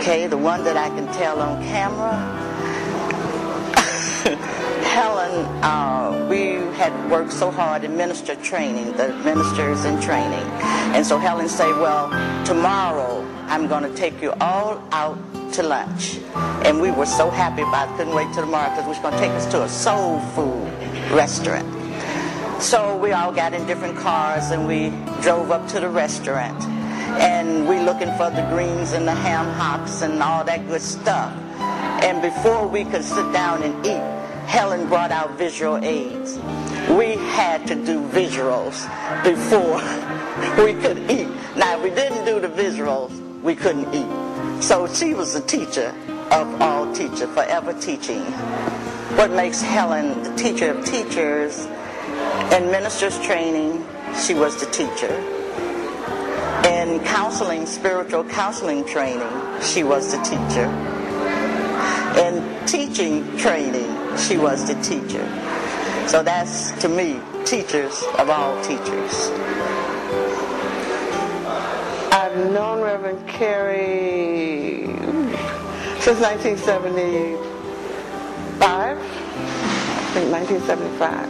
Okay, the one that I can tell on camera. Helen, we had worked so hard in minister training, the ministers in training. And so Helen said, well, tomorrow I'm going to take you all out to lunch. And we were so happy about it, couldn't wait till tomorrow because we was going to take us to a soul food restaurant. So we all got in different cars and we drove up to the restaurant. And we looking for the greens and the ham hocks and all that good stuff. And before we could sit down and eat, Helen brought out visual aids. We had to do visuals before we could eat. Now, if we didn't do the visuals, we couldn't eat. So she was the teacher of all teachers, forever teaching. What makes Helen the teacher of teachers? In ministers training, she was the teacher. In counseling, spiritual counseling training, she was the teacher. In teaching training, she was the teacher. So that's, to me, teachers of all teachers. I've known Reverend Carry since 1975, I think 1975,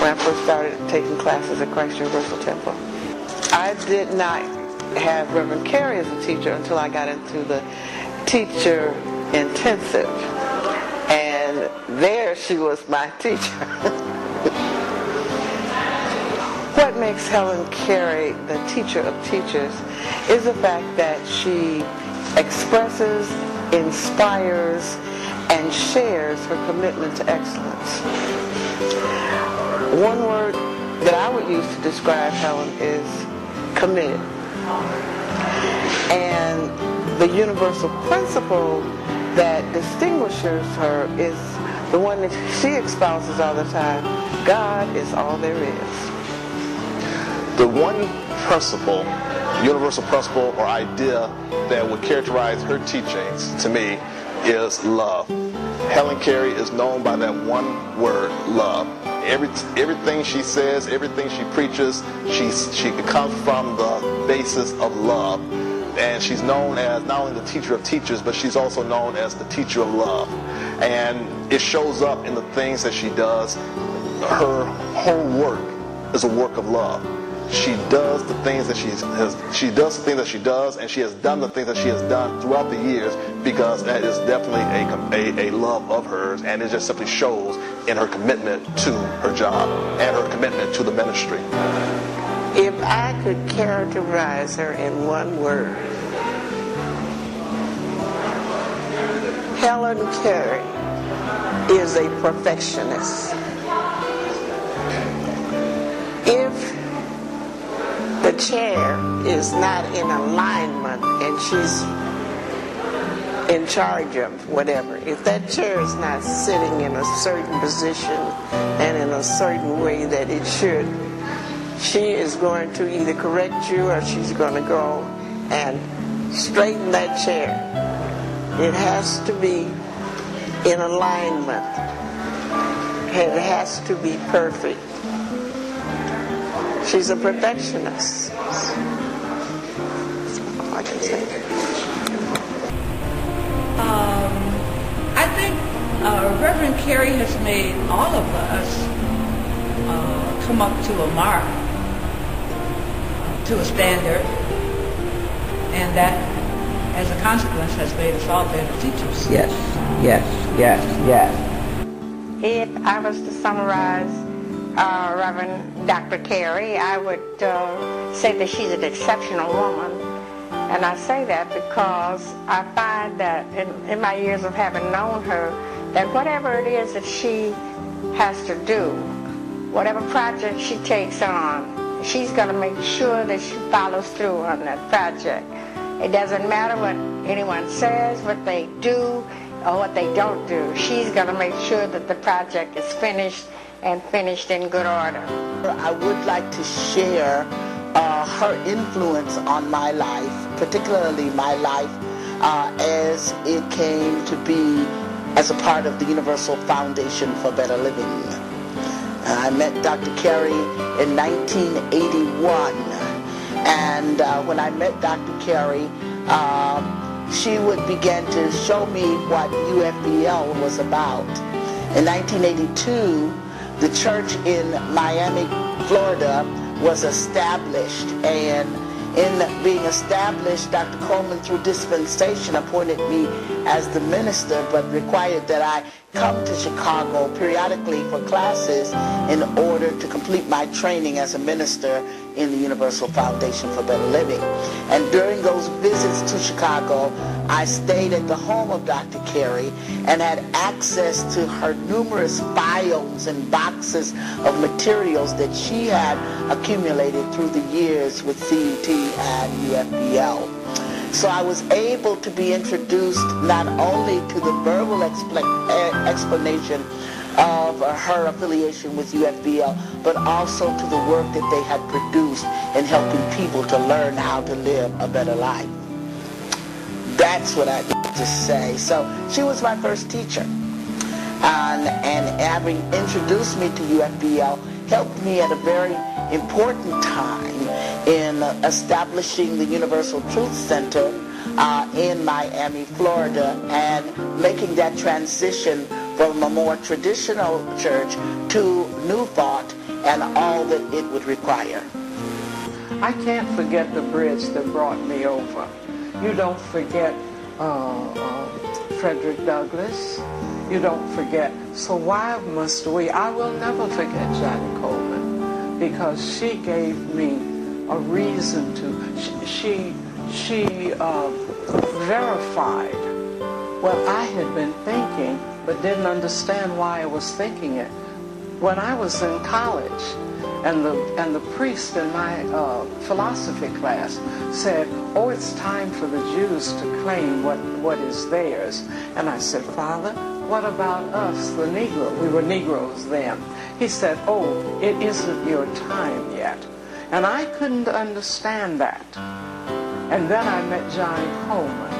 when I first started taking classes at Christ Universal Temple. I did not have Reverend Carry as a teacher until I got into the teacher intensive, and there she was my teacher. What makes Helen Carry the teacher of teachers is the fact that she expresses, inspires, and shares her commitment to excellence. One word that I would use to describe Helen is committed. And the universal principle that distinguishes her is the one that she espouses all the time: God is all there is. The one principle, universal principle or idea that would characterize her teachings to me is love. Helen Carry is known by that one word, love. Everything she says, everything she preaches, she comes from the basis of love. And she's known as not only the teacher of teachers, but she's also known as the teacher of love. And it shows up in the things that she does. Her whole work is a work of love. She does the things that she does, and she has done the things that she has done throughout the years because that is definitely a love of hers, and it just simply shows in her commitment to her job and her commitment to the ministry. If I could characterize her in one word, Helen Carry is a perfectionist. If the chair is not in alignment and she's in charge of whatever, if that chair is not sitting in a certain position and in a certain way that it should, she is going to either correct you or she's going to go and straighten that chair. It has to be in alignment. It has to be perfect. She's a perfectionist. That's all I can say. I think Reverend Carry has made all of us come up to a mark, to a standard, and that, as a consequence, has made us all better teachers. Yes, yes, yes, yes. If I was to summarize Reverend Dr. Carry, I would say that she's an exceptional woman. And I say that because I find that in my years of having known her, that whatever it is that she has to do, whatever project she takes on, she's going to make sure that she follows through on that project. It doesn't matter what anyone says, what they do, or what they don't do. She's going to make sure that the project is finished and finished in good order. I would like to share her influence on my life, particularly my life as it came to be as a part of the Universal Foundation for Better Living. I met Dr. Carry in 1981, and when I met Dr. Carry, she would begin to show me what UFBL was about. In 1982, the church in Miami, Florida was established, and in being established, Dr. Coleman, through dispensation, appointed me as the minister, but required that I come to Chicago periodically for classes in order to complete my training as a minister in the Universal Foundation for Better Living. And during those visits to Chicago, I stayed at the home of Dr. Carry and had access to her numerous files and boxes of materials that she had accumulated through the years with CUT and UFBL. So I was able to be introduced not only to the verbal explanation of her affiliation with UFBL, but also to the work that they had produced in helping people to learn how to live a better life. That's what I need to say. So she was my first teacher. And having introduced me to UFBL helped me at a very important time in establishing the Universal Truth Center in Miami, Florida, and making that transition from a more traditional church to New Thought and all that it would require. I can't forget the bridge that brought me over. You don't forget Frederick Douglass. You don't forget. So why must we? I will never forget Johnny Coleman, because she gave me a reason to. She verified what I had been thinking, but didn't understand why I was thinking it. When I was in college, and the priest in my philosophy class said, "Oh, it's time for the Jews to claim what is theirs." And I said, "Father, what about us, the Negro?" We were Negroes then. He said, "Oh, it isn't your time yet." And I couldn't understand that. And then I met Johnny Coleman.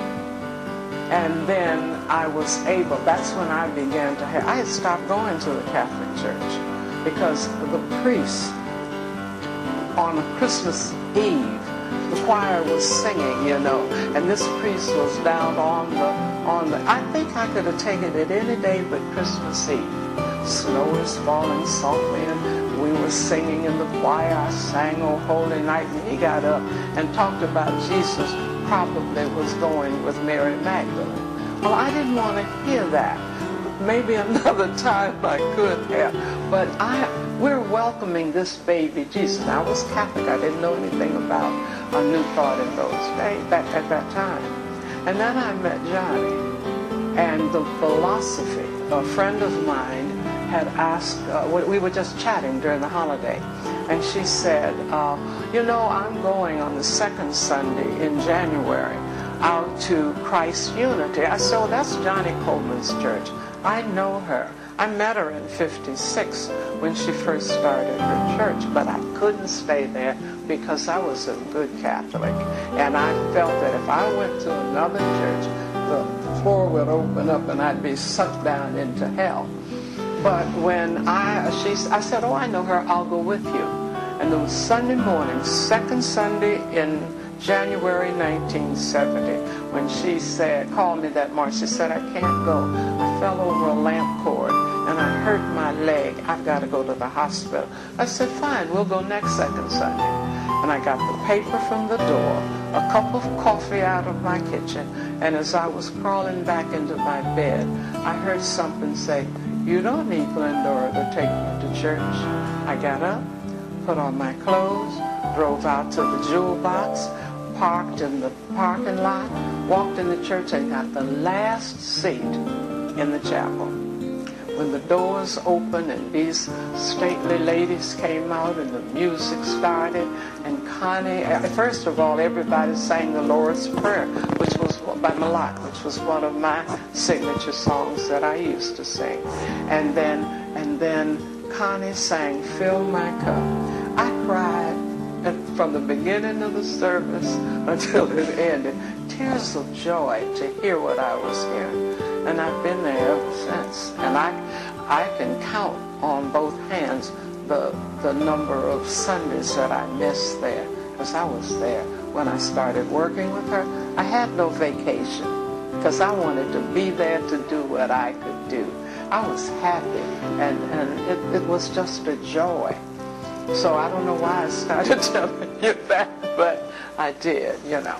And then I was able, that's when I began to have, I had stopped going to the Catholic Church because the priest on a Christmas Eve, the choir was singing, you know, and this priest was down on the, I think I could have taken it any day but Christmas Eve. Snow is falling softly and we were singing in the choir. I sang "O Holy Night," and he got up and talked about Jesus probably was going with Mary Magdalene. Well, I didn't want to hear that. Maybe another time I could have, but we're welcoming this baby Jesus. I was Catholic. I didn't know anything about a New Thought in those days, at that time. And then I met Johnny, and the philosophy, a friend of mine had asked, we were just chatting during the holiday, and she said, you know, I'm going on the second Sunday in January out to Christ Unity. I said, "Oh, that's Johnny Coleman's church. I know her. I met her in '56 when she first started her church, but I couldn't stay there because I was a good Catholic. And I felt that if I went to another church, the floor would open up and I'd be sucked down into hell." But when I said, "Oh, I know her, I'll go with you." And it was Sunday morning, second Sunday in January 1970, when she called me that morning, she said, "I can't go. I fell over a lamp cord and I hurt my leg. I've got to go to the hospital." I said, "Fine, we'll go next second Sunday." And I got the paper from the door, a cup of coffee out of my kitchen, and as I was crawling back into my bed, I heard something say, "You don't need Glendora to take you to church." I got up, put on my clothes, drove out to the jewel box, parked in the parking lot, walked in the church, and got the last seat in the chapel. When the doors opened and these stately ladies came out and the music started, and Connie, first of all, everybody sang the Lord's Prayer, which was by Malak, which was one of my signature songs that I used to sing. And then Connie sang "Fill My Cup." I cried from the beginning of the service until it ended. Tears of joy to hear what I was hearing. And I've been there ever since. And I can count on both hands the number of Sundays that I missed there, because I was there when I started working with her, I had no vacation because I wanted to be there to do what I could do. I was happy, and it was just a joy. So I don't know why I started telling you that, but I did, you know.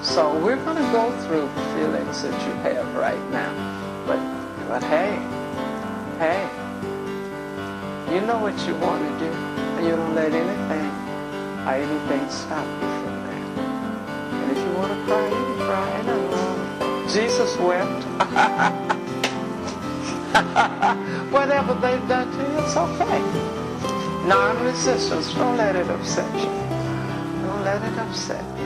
So we're going to go through feelings that you have right now. But hey, you know what you want to do, and you don't let anything stop you from that. And if you want to cry, you can cry. Ain't nothing wrong with that. Jesus wept. Whatever they've done to you, it's okay. Non-resistance, don't let it upset you. Don't let it upset you.